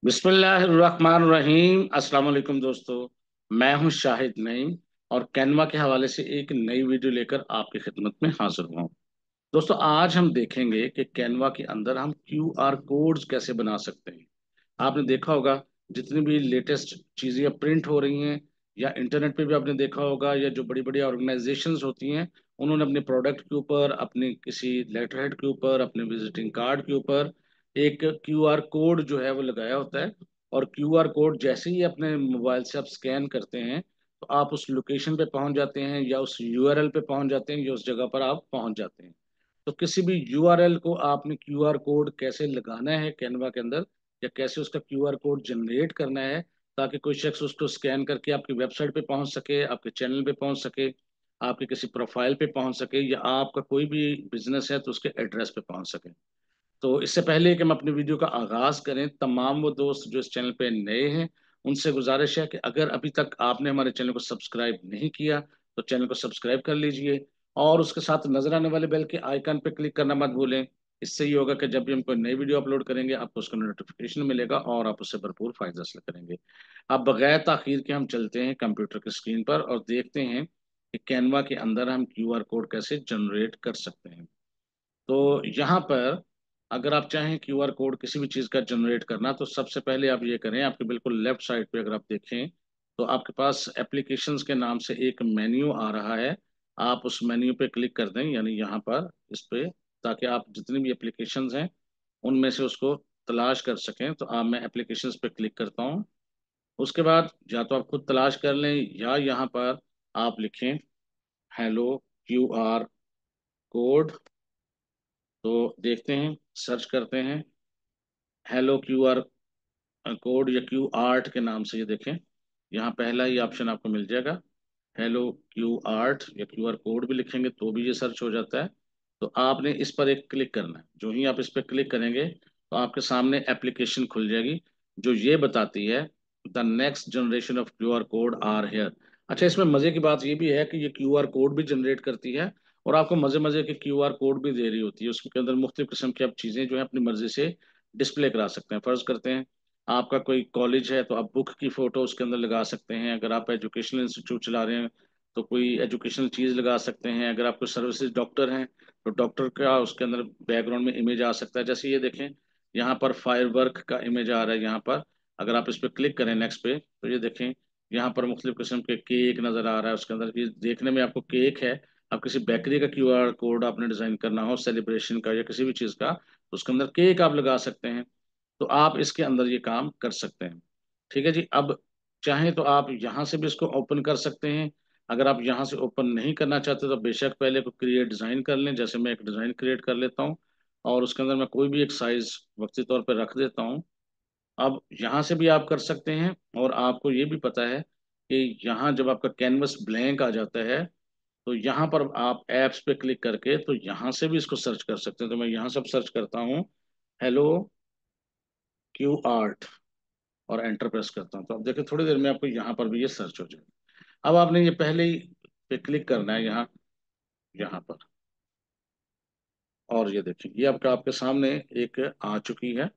बिस्मिल्लाहिर्रहमानिर्रहीम। अस्सलाम वालेकुम दोस्तों। मैं हूं शाहिद नईम और कैनवा के हवाले से एक नई वीडियो लेकर आपकी खिदमत में हाजिर हुआ हूं। दोस्तों, आज हम देखेंगे कि कैनवा के अंदर हम क्यूआर कोड्स कैसे बना सकते हैं। आपने देखा होगा, जितनी भी लेटेस्ट चीज़ें अब प्रिंट हो रही हैं या इंटरनेट पे भी आपने देखा होगा, या जो बड़ी बड़ी ऑर्गेनाइजेशंस होती हैं, उन्होंने अपने प्रोडक्ट के ऊपर, अपने किसी लेटरहेड के ऊपर, अपने विजिटिंग कार्ड के ऊपर एक क्यूआर कोड जो है वो लगाया होता है। और क्यूआर कोड जैसे ही अपने मोबाइल से आप स्कैन करते हैं तो आप उस लोकेशन पे पहुंच जाते हैं, या उस यूआरएल पे पहुंच जाते हैं, या उस जगह पर आप पहुंच जाते हैं। तो किसी भी यूआरएल को आपने क्यूआर कोड कैसे लगाना है कैनवा के अंदर, या कैसे उसका क्यूआर कोड जनरेट करना है, ताकि कोई शख्स उसको स्कैन करके आपकी वेबसाइट पे पहुंच सके, आपके चैनल पे पहुंच सके, आपके किसी प्रोफाइल पे पहुंच सके, या आपका कोई भी बिजनेस है तो उसके एड्रेस पे पहुंच सके। तो इससे पहले कि हम अपनी वीडियो का आगाज करें, तमाम वो दोस्त जो इस चैनल पे नए हैं, उनसे गुजारिश है कि अगर अभी तक आपने हमारे चैनल को सब्सक्राइब नहीं किया तो चैनल को सब्सक्राइब कर लीजिए, और उसके साथ नजर आने वाले बेल के आइकन पे क्लिक करना मत भूलें। इससे ये होगा कि जब भी हम कोई नई वीडियो अपलोड करेंगे आपको उसका नोटिफिकेशन मिलेगा और आप उससे भरपूर फायदा हासिल करेंगे। अब बगैर ताखीर के हम चलते हैं कंप्यूटर की स्क्रीन पर और देखते हैं कि कैनवा के अंदर हम क्यूआर कोड कैसे जनरेट कर सकते हैं। तो यहाँ पर अगर आप चाहें क्यूआर कोड किसी भी चीज़ का जनरेट करना, तो सबसे पहले आप ये करें, आपके बिल्कुल लेफ्ट साइड पे अगर आप देखें तो आपके पास एप्लीकेशंस के नाम से एक मेन्यू आ रहा है। आप उस मेन्यू पे क्लिक कर दें, यानी यहाँ पर इस पे, ताकि आप जितनी भी एप्लीकेशंस हैं उनमें से उसको तलाश कर सकें। तो आप मैं एप्लीकेशंस पे क्लिक करता हूँ। उसके बाद या तो आप खुद तलाश कर लें, या यहाँ पर आप लिखें हेलो क्यूआर कोड। तो देखते हैं, सर्च करते हैं हेलो क्यूआर कोड या क्यू आर्ट के नाम से, ये देखें यहाँ पहला ही ऑप्शन आपको मिल जाएगा। हेलो क्यू आर्ट या क्यूआर कोड भी लिखेंगे तो भी ये सर्च हो जाता है। तो आपने इस पर एक क्लिक करना है। जो ही आप इस पर क्लिक करेंगे तो आपके सामने एप्लीकेशन खुल जाएगी, जो ये बताती है the next generation of QR code are here. अच्छा, इसमें मजे की बात ये भी है कि ये क्यूआर कोड भी जनरेट करती है और आपको मजे मजे के क्यूआर कोड भी दे रही होती है। उसके अंदर मुख्तलिफ किस्म की आप चीजें जो है अपनी मर्जी से डिस्प्ले करा सकते हैं। फर्ज करते हैं आपका कोई कॉलेज है तो आप बुक की फोटो उसके अंदर लगा सकते हैं। अगर आप एजुकेशनल इंस्टीट्यूट चला रहे हैं तो कोई एजुकेशनल चीज लगा सकते हैं। अगर आप कोई सर्विसेज डॉक्टर हैं तो डॉक्टर का उसके अंदर बैकग्राउंड में इमेज आ सकता है। जैसे ये देखें, यहाँ पर फायर वर्क का इमेज आ रहा है। यहाँ पर अगर आप इस पर क्लिक करें नेक्स्ट पे, तो ये देखें यहाँ पर मुख्तलिफ किस्म के केक नजर आ रहा है। उसके अंदर ये देखने में आपको केक है। अब किसी बेकरी का क्यूआर कोड आपने डिजाइन करना हो, सेलिब्रेशन का या किसी भी चीज का, तो उसके अंदर केक आप लगा सकते हैं। तो आप इसके अंदर ये काम कर सकते हैं। ठीक है जी। अब चाहें तो आप यहाँ से भी इसको ओपन कर सकते हैं। अगर आप यहाँ से ओपन नहीं करना चाहते तो बेशक पहले को क्रिएट डिज़ाइन कर लें। जैसे मैं एक डिज़ाइन क्रिएट कर लेता हूँ और उसके अंदर मैं कोई भी एक साइज वक्ती तौर पर रख देता हूँ। अब यहाँ से भी आप कर सकते हैं। और आपको ये भी पता है कि यहाँ जब आपका कैनवस ब्लैंक आ जाता है तो यहाँ पर आप ऐप्स पे क्लिक करके तो यहाँ से भी इसको सर्च कर सकते हैं। तो मैं यहाँ सब सर्च करता हूँ हेलो क्यू आर्ट और एंटर प्रेस करता हूँ, तो अब देखिए थोड़ी देर में आपको यहाँ पर भी ये सर्च हो जाएगा। अब आपने ये पहले ही पे क्लिक करना है यहाँ, यहाँ पर। और ये देखिए ये आपका आपके सामने एक आ चुकी है।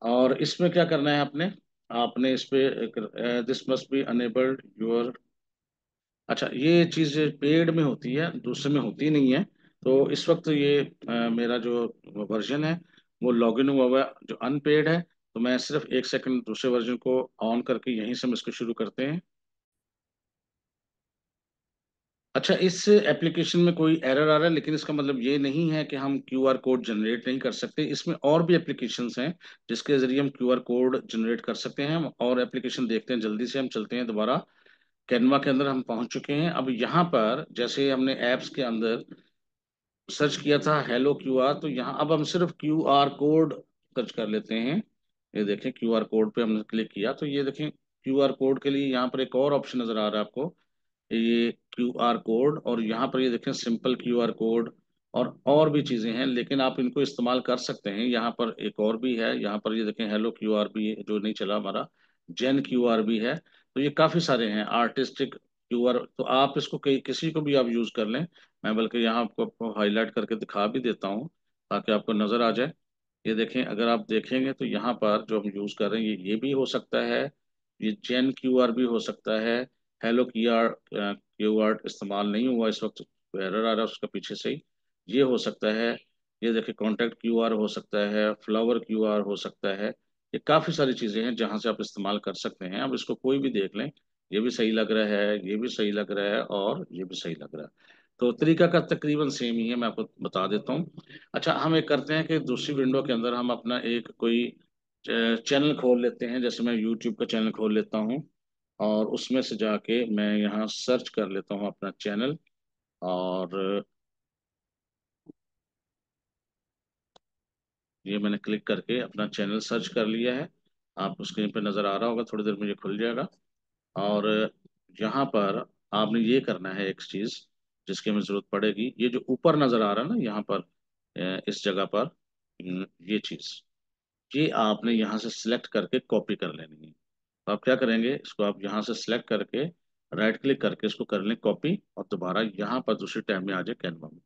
और इसमें क्या करना है आपने, आपने इस पे this must be enabled your. अच्छा, ये चीज़ पेड में होती है, दूसरे में होती नहीं है। तो इस वक्त ये मेरा जो वर्जन है वो लॉगिन हुआ हुआ है जो अनपेड है। तो मैं सिर्फ एक सेकंड दूसरे वर्जन को ऑन करके यहीं से हम इसको शुरू करते हैं। अच्छा, इस एप्लीकेशन में कोई एरर आ रहा है, लेकिन इसका मतलब ये नहीं है कि हम क्यूआर कोड जनरेट नहीं कर सकते। इसमें और भी एप्लीकेशंस हैं जिसके जरिए हम क्यूआर कोड जनरेट कर सकते हैं। हम और एप्लीकेशन देखते हैं, जल्दी से हम चलते हैं दोबारा। कैनवा के अंदर हम पहुंच चुके हैं। अब यहाँ पर जैसे हमने ऐप्स के अंदर सर्च किया था हेलो क्यूआर, तो यहाँ अब हम सिर्फ क्यूआर कोड सर्च कर लेते हैं। ये देखें क्यूआर कोड पे हमने क्लिक किया तो ये देखें क्यूआर कोड के लिए यहाँ पर एक और ऑप्शन नजर आ रहा है आपको, ये क्यूआर कोड। और यहाँ पर ये देखें सिंपल क्यूआर कोड और भी चीज़ें हैं, लेकिन आप इनको इस्तेमाल कर सकते हैं। यहाँ पर एक और भी है, यहाँ पर ये देखें हेलो क्यूआर भी है, जो नहीं चला हमारा, जेन क्यूआर भी है। तो ये काफ़ी सारे हैं आर्टिस्टिक क्यूआर। तो आप इसको किसी को भी आप यूज़ कर लें। मैं बल्कि यहाँ आपको हाईलाइट करके दिखा भी देता हूँ ताकि आपको नज़र आ जाए। ये देखें, अगर आप देखेंगे तो यहाँ पर जो हम यूज़ कर रहे हैं ये भी हो सकता है, ये जेन क्यू आर भी हो सकता है। हेलो क्यू आर इस्तेमाल नहीं हुआ इस वक्त, एरर आ रहा है उसका पीछे से ही। ये हो सकता है। ये देखिए, कॉन्टैक्ट क्यू आर हो सकता है, फ्लावर क्यू आर हो सकता है। ये काफ़ी सारी चीज़ें हैं जहाँ से आप इस्तेमाल कर सकते हैं। अब इसको कोई भी देख लें, ये भी सही लग रहा है, ये भी सही लग रहा है, और ये भी सही लग रहा है। तो तरीका का तकरीबन सेम ही है, मैं आपको बता देता हूँ। अच्छा, हम एक करते हैं कि दूसरी विंडो के अंदर हम अपना एक कोई चैनल खोल लेते हैं। जैसे मैं यूट्यूब का चैनल खोल लेता हूँ, और उसमें से जाके मैं यहाँ सर्च कर लेता हूँ अपना चैनल। और ये मैंने क्लिक करके अपना चैनल सर्च कर लिया है। आपको स्क्रीन पे नज़र आ रहा होगा, थोड़ी देर में ये खुल जाएगा। और यहाँ पर आपने ये करना है एक चीज़ जिसकी हमें ज़रूरत पड़ेगी, ये जो ऊपर नज़र आ रहा है ना यहाँ पर, इस जगह पर, ये चीज़, ये आपने यहाँ से सिलेक्ट करके कॉपी कर लेनी है। तो आप क्या करेंगे, इसको आप यहाँ से सिलेक्ट करके राइट क्लिक करके इसको कर लें कॉपी, और दोबारा यहाँ पर दूसरी टैब में आ जाए, कैनवा में।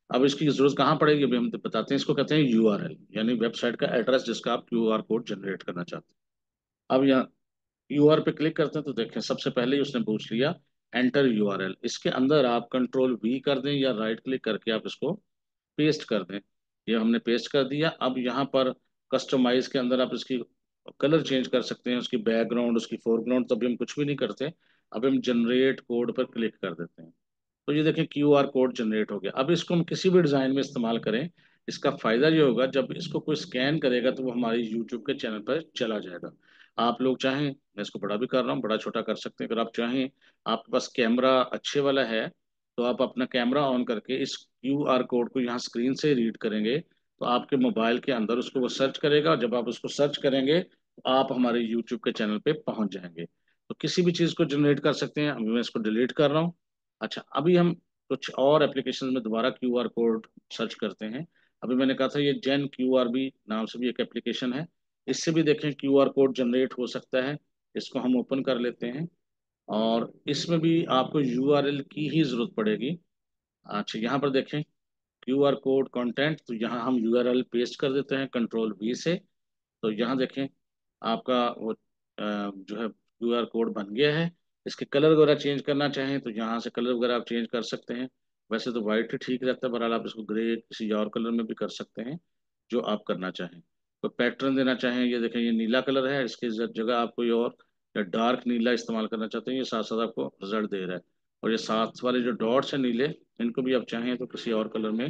अब इसकी जरूरत कहाँ पड़ेगी, अभी हम बताते हैं। इसको कहते हैं यूआरएल, यानी वेबसाइट का एड्रेस जिसका आप क्यूआर कोड जनरेट करना चाहते हैं। अब यहाँ यूआर पे क्लिक करते हैं तो देखें, सबसे पहले ही उसने पूछ लिया एंटर यूआरएल। इसके अंदर आप कंट्रोल वी कर दें या राइट क्लिक करके आप इसको पेस्ट कर दें। ये हमने पेस्ट कर दिया। अब यहाँ पर कस्टमाइज के अंदर आप इसकी कलर चेंज कर सकते हैं, उसकी बैकग्राउंड, उसकी फोरग्राउंड। तो अभी हम कुछ भी नहीं करते, अभी हम जनरेट कोड पर क्लिक कर देते हैं। तो ये देखें, क्यू आर कोड जनरेट हो गया। अब इसको हम किसी भी डिज़ाइन में इस्तेमाल करें, इसका फ़ायदा ये होगा, जब इसको कोई स्कैन करेगा तो वो हमारे यूट्यूब के चैनल पर चला जाएगा। आप लोग चाहें, मैं इसको बड़ा भी कर रहा हूँ, बड़ा छोटा कर सकते हैं। अगर आप चाहें, आपके पास कैमरा अच्छे वाला है, तो आप अपना कैमरा ऑन करके इस क्यू आर कोड को यहाँ स्क्रीन से रीड करेंगे, तो आपके मोबाइल के अंदर उसको वो सर्च करेगा। जब आप उसको सर्च करेंगे तो आप हमारे यूट्यूब के चैनल पे पहुंच जाएंगे। तो किसी भी चीज़ को जनरेट कर सकते हैं। अभी मैं इसको डिलीट कर रहा हूँ। अच्छा, अभी हम कुछ और एप्लीकेशन में दोबारा क्यू आर कोड सर्च करते हैं। अभी मैंने कहा था, ये जेन क्यू आर बी नाम से भी एक एप्लीकेशन है। इससे भी देखें क्यू आर कोड जनरेट हो सकता है। इसको हम ओपन कर लेते हैं, और इसमें भी आपको यूआरएल की ही जरूरत पड़ेगी। अच्छा, यहाँ पर देखें क्यू आर कोड कंटेंट, तो यहाँ हम यूआरएल पेस्ट कर देते हैं कंट्रोल वी से। तो यहाँ देखें, आपका वो जो है क्यू आर कोड बन गया है। इसके कलर वगैरह चेंज करना चाहें तो यहाँ से कलर वगैरह आप चेंज कर सकते हैं। वैसे तो वाइट ही ठीक रहता है, बहरहाल आप इसको ग्रे किसी और कलर में भी कर सकते हैं, जो आप करना चाहें। तो पैटर्न देना चाहें, ये देखें ये नीला कलर है, इसकी जगह आप कोई और या डार्क नीला इस्तेमाल करना चाहते हैं, ये साथ साथ आपको रिजल्ट दे रहा है। और ये साथ वाले जो डॉट्स हैं नीले, इनको भी आप चाहें तो किसी और कलर में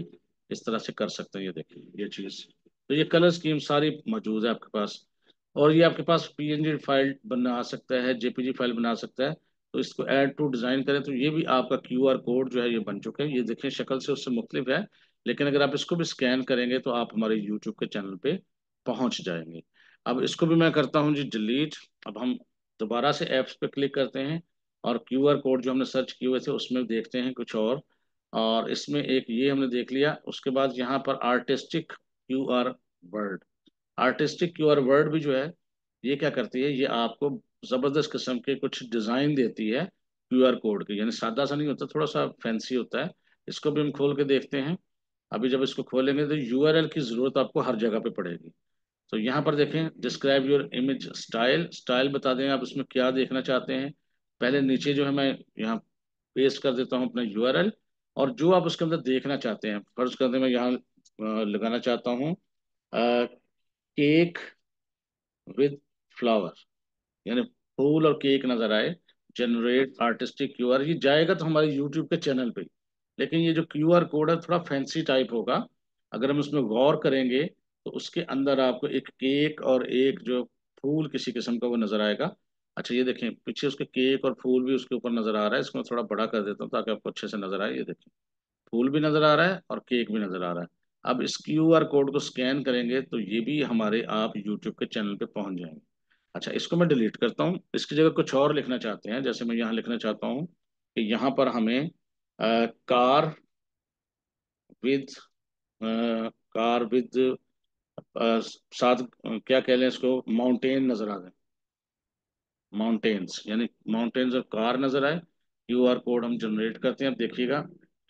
इस तरह से कर सकते हैं। ये देखिए ये चीज़, तो ये कलर स्कीम सारी मौजूद है आपके पास। और ये आपके पास पीएनजी फाइल बना सकता है, जेपीजी फाइल बना सकता है। तो इसको ऐड टू डिज़ाइन करें तो ये भी आपका क्यूआर कोड जो है ये बन चुका है। ये देखें, शक्ल से उससे मुख्तलिफ है, लेकिन अगर आप इसको भी स्कैन करेंगे तो आप हमारे यूट्यूब के चैनल पे पहुंच जाएंगे। अब इसको भी मैं करता हूं जी डिलीट। अब हम दोबारा से ऐप्स पे क्लिक करते हैं, और क्यूआर कोड जो हमने सर्च किए हुए थे उसमें देखते हैं कुछ और इसमें एक ये हमने देख लिया। उसके बाद यहाँ पर artistic QR word, artistic QR word भी जो है, ये क्या करती है, ये आपको जबरदस्त किस्म के कुछ डिजाइन देती है क्यूआर कोड के। यानी सादा सा नहीं होता, थोड़ा सा फैंसी होता है। इसको भी हम खोल के देखते हैं। अभी जब इसको खोलेंगे तो यूआरएल की जरूरत आपको हर जगह पे पड़ेगी। तो यहाँ पर देखें, describe your image style, style बता दें आप इसमें क्या देखना चाहते हैं। पहले नीचे जो है मैं यहाँ पेस्ट कर देता हूँ अपना यूआरएल, और जो आप उसके अंदर देखना चाहते हैं, फर्ज करते हैं मैं यहाँ लगाना चाहता हूँ केक विद फ्लावर, यानी फूल और केक नजर आए। जनरेट आर्टिस्टिक क्यूआर, ये जाएगा तो हमारे यूट्यूब के चैनल पे। लेकिन ये जो क्यूआर कोड है थोड़ा फैंसी टाइप होगा। अगर हम उसमें गौर करेंगे तो उसके अंदर आपको एक केक और एक जो फूल किसी किस्म का वो नजर आएगा। अच्छा, ये देखें पीछे उसके केक और फूल भी उसके ऊपर नजर आ रहा है। इसको मैं थोड़ा बड़ा कर देता हूँ ताकि आपको अच्छे से नजर आए। ये देखें, फूल भी नजर आ रहा है और केक भी नजर आ रहा है। अब इस क्यूआर कोड को स्कैन करेंगे तो ये भी हमारे आप यूट्यूब के चैनल पे पहुंच जाएंगे। अच्छा, इसको मैं डिलीट करता हूँ। इसकी जगह कुछ और लिखना चाहते हैं, जैसे मैं यहाँ लिखना चाहता हूँ कि यहाँ पर हमें कार विद कार विद साथ क्या कह लें इसको, माउंटेन नजर आ जाए, माउंटेन्स, यानी माउंटेन्स और कार नजर आए। क्यूआर कोड हम जनरेट करते हैं। अब देखिएगा,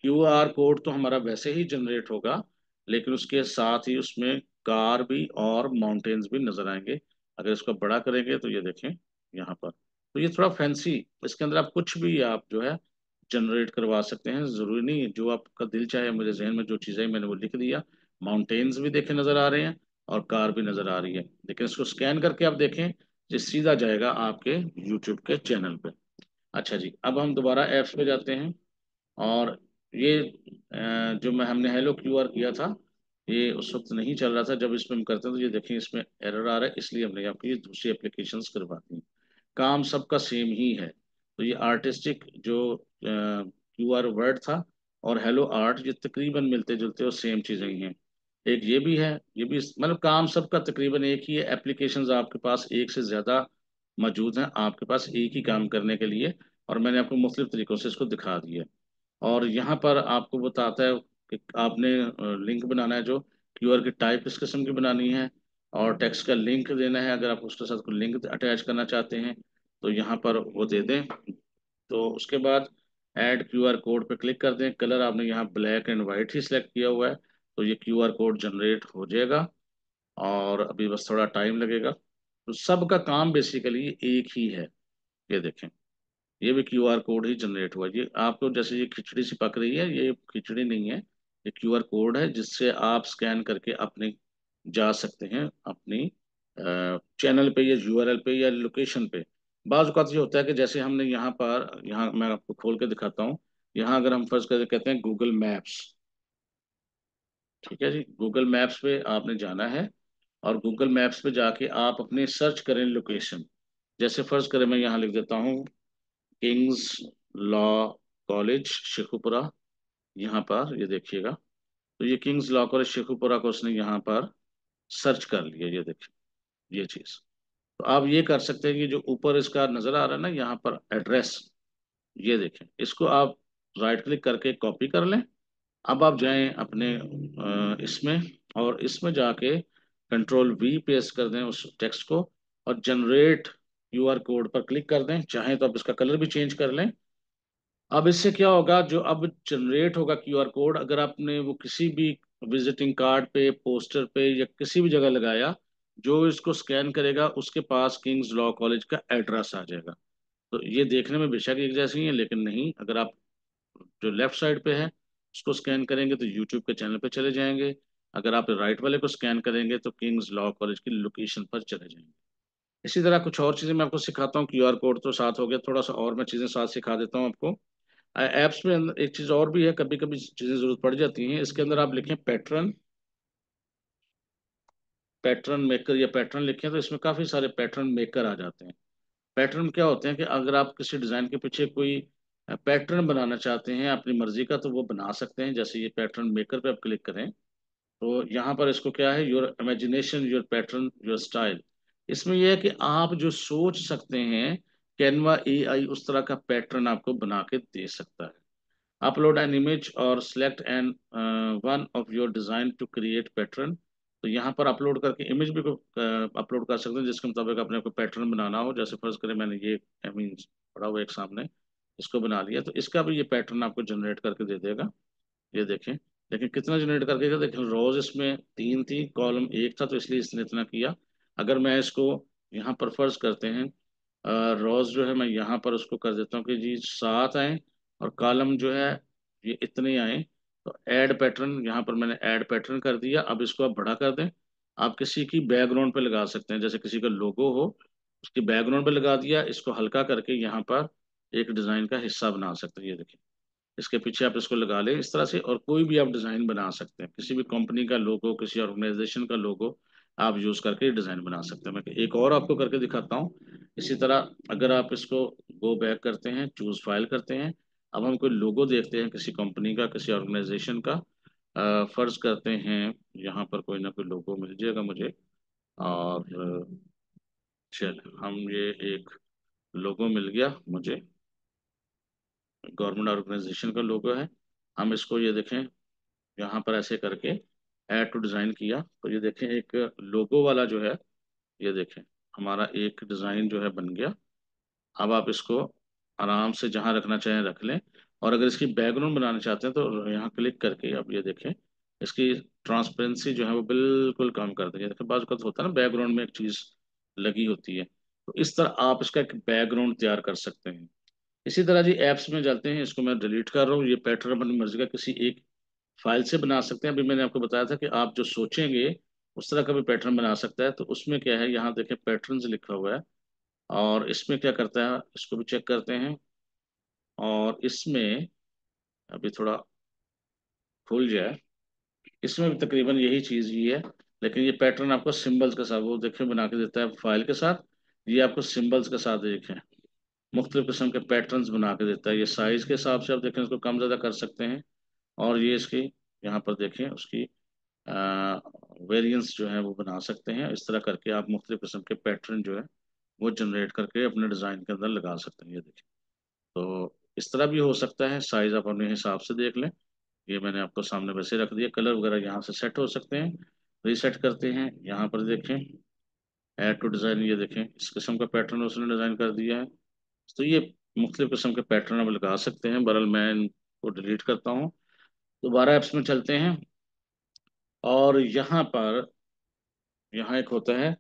क्यूआर कोड तो हमारा वैसे ही जनरेट होगा, लेकिन उसके साथ ही उसमें कार भी और माउंटेन्स भी नजर आएंगे। अगर इसको बड़ा करेंगे तो ये देखें यहाँ पर, तो ये थोड़ा फैंसी, इसके अंदर आप कुछ भी आप जो है जनरेट करवा सकते हैं, जरूरी नहीं है, जो आपका दिल चाहे। मेरे जहन में जो चीज़ें मैंने वो लिख दिया। माउंटेन्स भी देखे नजर आ रहे हैं और कार भी नजर आ रही है, लेकिन इसको स्कैन करके आप देखें, ये सीधा जाएगा आपके यूट्यूब के चैनल पे। अच्छा जी, अब हम दोबारा ऐप्स पे जाते हैं। और ये जो मैं हमने हेलो क्यूआर किया था, ये उस वक्त नहीं चल रहा था। जब इसमें हम करते हैं तो ये देखें इसमें एरर आ रहा है, इसलिए हमने यहाँ पे ये दूसरी एप्लीकेशंस करवाती हैं। काम सबका सेम ही है। तो ये आर्टिस्टिक जो क्यूआर वर्ड था और हेलो आर्ट, ये तकरीबन मिलते जुलते और सेम चीज़ें ही हैं। एक ये भी है, ये भी मतलब काम सबका तकरीबन एक ही है। एप्लीकेशंस आपके पास एक से ज़्यादा मौजूद हैं आपके पास एक ही काम करने के लिए, और मैंने आपको मुख्तलिफ तरीकों से इसको दिखा दिया। और यहाँ पर आपको बताता है कि आपने लिंक बनाना है, जो क्यूआर की टाइप इस किस्म की बनानी है, और टेक्स्ट का लिंक देना है। अगर आप उसके साथ कोई लिंक अटैच करना चाहते हैं तो यहाँ पर वो दे दें। तो उसके बाद ऐड क्यूआर कोड पे क्लिक कर दें। कलर आपने यहाँ black and white he select किया हुआ है, तो ये क्यूआर कोड जनरेट हो जाएगा। और अभी बस थोड़ा टाइम लगेगा। तो सबका काम बेसिकली एक ही है। ये देखें, ये भी क्यूआर कोड ही जनरेट हुआ। ये आपको जैसे ये खिचड़ी सी पक रही है, ये खिचड़ी नहीं है, ये क्यूआर कोड है जिससे आप स्कैन करके अपने जा सकते हैं अपनी चैनल पे या यूआरएल पे या लोकेशन पे। बाज़ औक़ात ये होता है कि जैसे हमने यहाँ पर, यहाँ मैं आपको खोल के दिखाता हूँ। यहाँ अगर हम फर्ज करके कहते हैं गूगल मैप्स, ठीक है जी, गूगल मैप्स पे आपने जाना है। और गूगल मैप्स पे जाके आप अपने सर्च करें लोकेशन। जैसे फर्ज करें मैं यहाँ लिख देता हूँ किंग्स लॉ कॉलेज शेखुपुरा। यहाँ पर ये देखिएगा, तो ये किंग्स लॉ कॉलेज शेखुपुरा को उसने यहाँ पर सर्च कर लिया। ये देखिए ये चीज़। तो आप ये कर सकते हैं कि जो ऊपर इसका नज़र आ रहा है ना यहाँ पर एड्रेस, ये देखें, इसको आप राइट क्लिक करके कॉपी कर लें। अब आप जाएं अपने इसमें, और इसमें जाके कंट्रोल वी पेस्ट कर दें उस टेक्स्ट को, और जनरेट क्यूआर कोड पर क्लिक कर दें। चाहें तो आप इसका कलर भी चेंज कर लें। अब इससे क्या होगा, जो अब जनरेट होगा क्यूआर कोड, अगर आपने वो किसी भी विजिटिंग कार्ड पे, पोस्टर पे या किसी भी जगह लगाया, जो इसको स्कैन करेगा उसके पास किंग्स लॉ कॉलेज का एड्रेस आ जाएगा। तो ये देखने में बेशक एक जैसी है, लेकिन नहीं, अगर आप जो लेफ्ट साइड पे है उसको स्कैन करेंगे तो यूट्यूब के चैनल पे चले जाएंगे। अगर आप राइट वाले को स्कैन करेंगे तो किंग्स लॉ कॉलेज की लोकेशन पर चले जाएंगे। इसी तरह कुछ और चीज़ें मैं आपको सिखाता हूँ। क्यूआर कोड तो साथ हो गया, थोड़ा सा और मैं चीज़ें साथ सिखा देता हूँ आपको। ऐप्स में एक चीज़ और भी है, कभी कभी चीज़ें जरूरत पड़ जाती हैं। इसके अंदर आप लिखें पैटर्न, पैटर्न मेकर या पैटर्न लिखें तो इसमें काफ़ी सारे पैटर्न मेकर आ जाते हैं। पैटर्न क्या होते हैं कि अगर आप किसी डिज़ाइन के पीछे कोई पैटर्न बनाना चाहते हैं अपनी मर्जी का, तो वो बना सकते हैं। जैसे ये पैटर्न मेकर पे आप क्लिक करें तो यहाँ पर इसको क्या है, your imagination your pattern your style. इसमें यह है कि आप जो सोच सकते हैं, कैनवा एआई उस तरह का पैटर्न आपको बना के दे सकता है। अपलोड एन इमेज और select an one of your design to create pattern. तो यहाँ पर अपलोड करके इमेज भी अपलोड कर सकते हैं जिसके मुताबिक अपने को पैटर्न बनाना हो। जैसे फर्ज करें मैंने ये आई मीन पड़ा हुआ एक सामने, इसको बना लिया, तो इसका भी ये पैटर्न आपको जनरेट करके दे देगा। ये देखें, लेकिन कितना जनरेट करके देखें, रोज इसमें तीन थी, कॉलम एक था, तो इसलिए इसने इतना किया। अगर मैं इसको यहाँ पर फर्ज करते हैं रोज जो है, मैं यहाँ पर उसको कर देता हूँ कि जी 7 आए, और कॉलम जो है ये इतने आए। तो ऐड पैटर्न, यहाँ पर मैंने ऐड पैटर्न कर दिया। अब इसको आप बड़ा कर दें। आप किसी की बैकग्राउंड पे लगा सकते हैं, जैसे किसी का लोगो हो, उसकी बैकग्राउंड पे लगा दिया। इसको हल्का करके यहाँ पर एक डिज़ाइन का हिस्सा बना सकते हैं। ये देखिए, इसके पीछे आप इसको लगा लें इस तरह से, और कोई भी आप डिज़ाइन बना सकते हैं। किसी भी कंपनी का लोगो, किसी ऑर्गेनाइजेशन का लोगो आप यूज़ करके डिज़ाइन बना सकते हैं। मैं एक और आपको करके दिखाता हूँ। इसी तरह अगर आप इसको गो बैक करते हैं, चूज़ फाइल करते हैं, अब हम कोई लोगो देखते हैं किसी कंपनी का, किसी ऑर्गेनाइजेशन का। फर्ज करते हैं यहाँ पर कोई ना कोई लोगो मिल जाएगा मुझे। और चल हम ये एक लोगो मिल गया मुझे, गवर्नमेंट ऑर्गेनाइजेशन का लोगो है। हम इसको ये देखें यहाँ पर ऐसे करके ऐड टू डिज़ाइन किया, तो ये देखें एक लोगो वाला जो है, ये देखें हमारा एक डिज़ाइन जो है बन गया। अब आप इसको आराम से जहाँ रखना चाहें रख लें। और अगर इसकी बैकग्राउंड बनाना चाहते हैं तो यहाँ क्लिक करके आप ये देखें, इसकी ट्रांसपेरेंसी जो है वो बिल्कुल कम कर देंगे। देखिए बाजू का तो होता है ना, बैकग्राउंड में एक चीज लगी होती है, तो इस तरह आप इसका एक बैकग्राउंड तैयार कर सकते हैं। इसी तरह जी ऐप्स में जाते हैं, इसको मैं डिलीट कर रहा हूँ। ये पैटर्न अपनी मर्जी का किसी एक फाइल से बना सकते हैं। अभी मैंने आपको बताया था कि आप जो सोचेंगे उस तरह का भी पैटर्न बना सकता है। तो उसमें क्या है, यहाँ देखें पैटर्न्स लिखा हुआ है, और इसमें क्या करता है, इसको भी चेक करते हैं। और इसमें अभी थोड़ा खुल जाए, इसमें भी तकरीबन यही चीज़ ही है, लेकिन ये पैटर्न आपको सिंबल्स के साथ वो देखिए बना के देता है फाइल के साथ। ये आपको सिंबल्स के साथ देखें मुख्तलिफ किस्म के पैटर्न्स बना के देता है। ये साइज के हिसाब से आप देखें इसको कम ज़्यादा कर सकते हैं। और ये इसकी यहाँ पर देखें उसकी वेरिएंस जो है वो बना सकते हैं। इस तरह करके आप मुख्तलिफ किस्म के पैटर्न जो है वो जनरेट करके अपने डिज़ाइन के अंदर लगा सकते हैं। ये देखिए, तो इस तरह भी हो सकता है। साइज आप अपने हिसाब से देख लें। ये मैंने आपको सामने वैसे रख दिया, कलर वगैरह यहाँ से सेट हो सकते हैं। रीसेट करते हैं, यहाँ पर देखें ऐड टू डिज़ाइन, ये देखें इस किस्म का पैटर्न उसने डिज़ाइन कर दिया है। तो ये मुख्तलिफ किस्म के पैटर्न आप लगा सकते हैं। बहरहाल मैं इनको डिलीट करता हूँ, दोबारा ऐप्स में चलते हैं। और यहाँ पर यहाँ एक होता है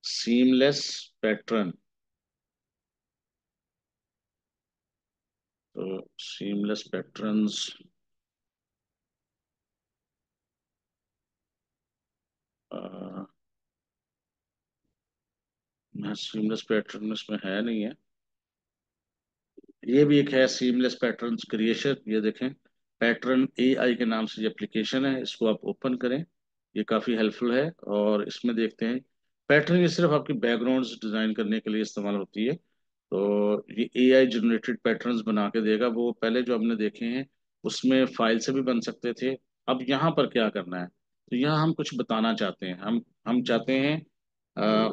सीमलेस पैटर्न। तो सीमलेस पैटर्न्स, सीमलेस पैटर्न इसमें है नहीं है। ये भी एक है सीमलेस पैटर्न्स क्रिएशन। ये देखें पैटर्न एआई के नाम से ये एप्लीकेशन है, इसको आप ओपन करें। ये काफ़ी हेल्पफुल है। और इसमें देखते हैं पैटर्न ये सिर्फ आपकी बैकग्राउंड्स डिज़ाइन करने के लिए इस्तेमाल होती है। तो ये एआई जनरेटेड पैटर्न्स बना के देगा। वो पहले जो हमने देखे हैं उसमें फाइल से भी बन सकते थे। अब यहाँ पर क्या करना है, तो यहाँ हम कुछ बताना चाहते हैं। हम चाहते हैं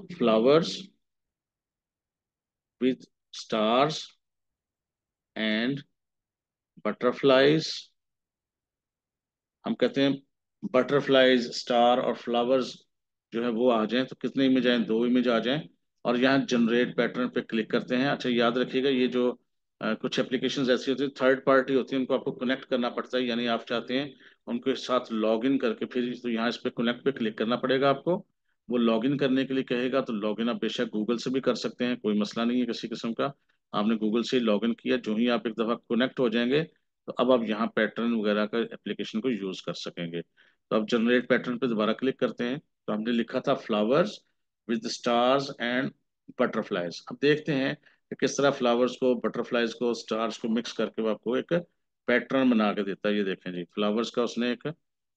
flowers with stars and butterflies. हम कहते हैं बटरफ्लाइज, स्टार और फ्लावर्स जो है वो आ जाएं। तो कितने इमेज आए, दो इमेज आ जाएं। और यहाँ जनरेट पैटर्न पे क्लिक करते हैं। अच्छा याद रखिएगा, ये जो कुछ एप्लीकेशंस ऐसी होती है थर्ड पार्टी होती है, उनको आपको कनेक्ट करना पड़ता है। यानी आप चाहते हैं उनके साथ लॉग इन करके फिर तो यहाँ इस पे कनेक्ट पे क्लिक करना पड़ेगा आपको। वो लॉग इन करने के लिए कहेगा, तो लॉग इन आप बेशक गूगल से भी कर सकते हैं, कोई मसला नहीं है किसी किस्म का। आपने गूगल से लॉग इन किया, जो ही आप एक दफ़ा कनेक्ट हो जाएंगे तो अब आप यहाँ पैटर्न वगैरह का एप्लीकेशन को यूज कर सकेंगे। तो अब जनरेट पैटर्न पे दोबारा क्लिक करते हैं। तो हमने लिखा था flowers with stars and butterflies. अब देखते हैं कि किस तरह फ्लावर्स को, बटरफ्लाइज को, स्टार्स को मिक्स करके वो आपको एक पैटर्न बना के देता है। ये देखें जी, फ्लावर्स का उसने एक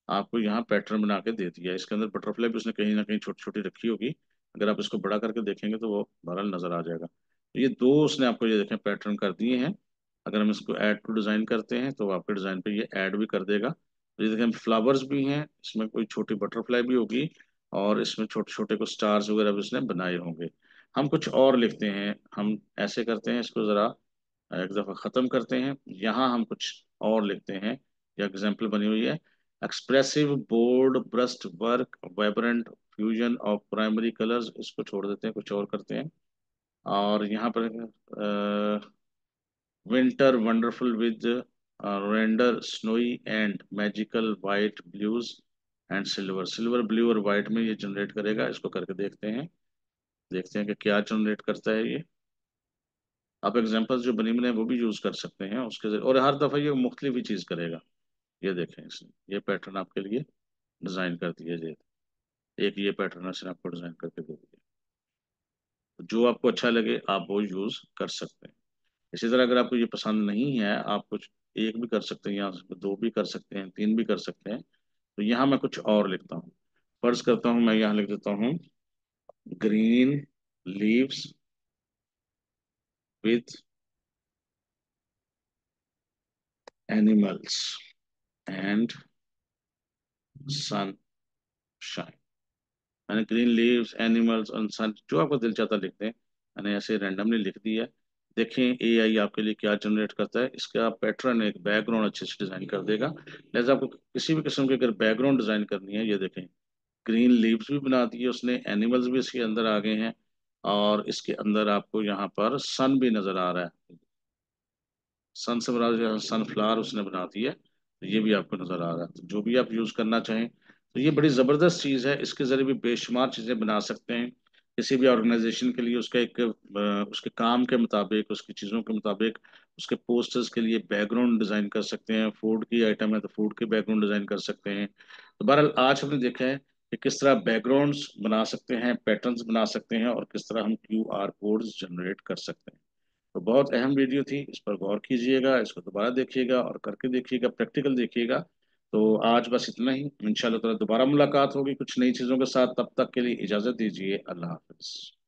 आपको यहाँ पैटर्न बना के दे दिया है। इसके अंदर बटरफ्लाई भी उसने कहीं ना कहीं छोटी छोटी रखी होगी। अगर आप इसको बड़ा करके देखेंगे तो वो बहरहाल नजर आ जाएगा। तो ये दो उसने आपको ये देखें पैटर्न कर दिए हैं। अगर हम इसको ऐड टू डिज़ाइन करते हैं तो आपके डिज़ाइन पे ये ऐड भी कर देगा। तो ये देखें फ्लावर्स भी हैं, इसमें कोई छोटी बटरफ्लाई भी होगी, और इसमें छोटे छोटे कुछ स्टार्स वगैरह भी उसने बनाए होंगे। हम कुछ और लिखते हैं, हम ऐसे करते हैं, इसको ज़रा एक दफ़ा ख़त्म करते हैं। यहाँ हम कुछ और लिखते हैं। ये एग्जाम्पल बनी हुई है, expressive bold brush work vibrant fusion of primary colours. इसको छोड़ देते हैं, कुछ और करते हैं। और यहाँ पर winter wonderful with render snowy and magical white blues and silver. Silver blue और वाइट में ये जनरेट करेगा। इसको करके देखते हैं, देखते हैं कि क्या जनरेट करता है ये। आप एग्जांपल्स जो बनी बने वो भी यूज कर सकते हैं उसके और हर दफा ये मुख्तलिफ ही चीज करेगा। ये देखें इसने ये पैटर्न आपके लिए डिजाइन कर दिया जाए। एक ये पैटर्न इसने आपको डिजाइन करके दे दिया। जो आपको अच्छा लगे आप वो यूज कर सकते हैं। इसी तरह अगर आपको ये पसंद नहीं है, आप कुछ एक भी कर सकते हैं, यहाँ से दो भी कर सकते हैं, तीन भी कर सकते हैं। तो यहाँ मैं कुछ और लिखता हूँ। फर्ज करता हूँ मैं यहाँ लिख देता हूँ green leaves with animals and sunshine. मैंने ग्रीन लीव्स एनिमल्स और सन, जो आपको दिल चाहता लिखते हैं, मैंने ऐसे रैंडमली लिख दिया है। देखें एआई आपके लिए क्या जनरेट करता है। इसका पैटर्न एक बैकग्राउंड अच्छे से डिजाइन कर देगा। लिहाजा आपको किसी भी किस्म की अगर बैकग्राउंड डिजाइन करनी है, ये देखें ग्रीन लीव्स भी बना दिए उसने, एनिमल्स भी इसके अंदर आ गए हैं, और इसके अंदर आपको यहाँ पर सन भी नजर आ रहा है। सन से बना सनफ्लावर उसने बना दिया। तो ये भी आपको नजर आ रहा है। तो जो भी आप यूज करना चाहें, तो ये बड़ी जबरदस्त चीज है। इसके जरिए भी बेशुमार चीजें बना सकते हैं। किसी भी ऑर्गेनाइजेशन के लिए उसका एक उसके काम के मुताबिक, उसकी चीजों के मुताबिक, उसके पोस्टर्स के लिए बैकग्राउंड डिजाइन कर सकते हैं। फूड की आइटम है तो फूड के बैकग्राउंड डिजाइन कर सकते हैं। तो बहरहाल आज हमने देखा है कि किस तरह बैकग्राउंड्स बना सकते हैं, पैटर्न्स बना सकते हैं, और किस तरह हम QR कोड्स जनरेट कर सकते हैं। तो बहुत अहम वीडियो थी, इस पर गौर कीजिएगा, इसको दोबारा देखिएगा और करके देखिएगा, प्रैक्टिकल देखिएगा। तो आज बस इतना ही। इंशाल्लाह ताला दोबारा मुलाकात होगी कुछ नई चीज़ों के साथ। तब तक के लिए इजाज़त दीजिए। अल्लाह हाफिज़।